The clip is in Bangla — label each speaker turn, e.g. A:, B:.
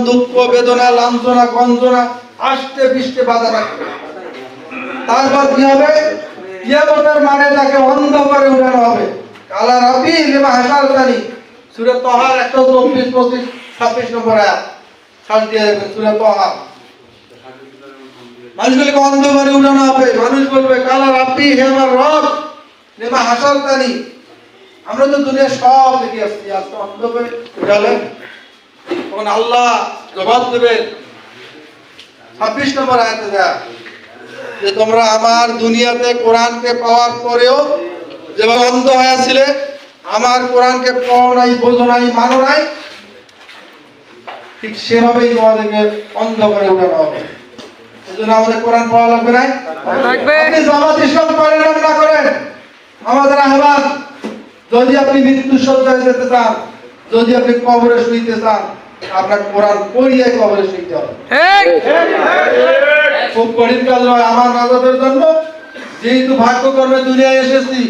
A: দুঃখ বেদনা লাঞ্ছনা গঞ্জনা আষ্টে পৃষ্ঠে বাধা রাখবে। তারপর কি হবে? কিয়ামতের মাঠে তাকে অন্ধ করে উঠানো হবে। কালা রাবি লিমা হাসালতানি, সূরা তাহা 124 25 26 নম্বর আয়াত ছাড় দিয়ে দেবেন। সূরা তাহা মানুষগুলোকে অন্ধ করে উঠানো হবে। মানুষ বলবে কালা রাব্বি, হে আমার রব, লিমা হাসালতানি, আমরা তো দুনিয়া সব দেখে আসছি, আজকে অন্ধ করে উঠালেন। তখন আল্লাহ জবাব দেবেন 26 নম্বর আয়াতে দেয়া যে তোমরা আমার দুনিয়াতে কোরআনকে পাওয়ার পরেও যেভাবে অন্ধ হয়েছিলে, আমার কোরআনকে পাও নাই, বোঝো নাই, মানো নাই, ঠিক সেভাবেই তোমাদেরকে অন্ধ করে উঠানো হবে। এজন্য আমাদের কোরআন পড়া লাগবে না? আপনি জামাত ইসলাম করেন না করেন, আমাদের আহ্বান, যদি আপনি মৃত্যু সজ্জায় যেতে চান, যদি আপনি কবরে শুইতে চান, আপনার কোরআন পড়িয়ে কবরে শুইতে হবে। খুব কঠিন কাজ নয় আমার নাজাতের জন্য, যেহেতু ভাগ্যকর্মে দুনিয়ায় এসেছি।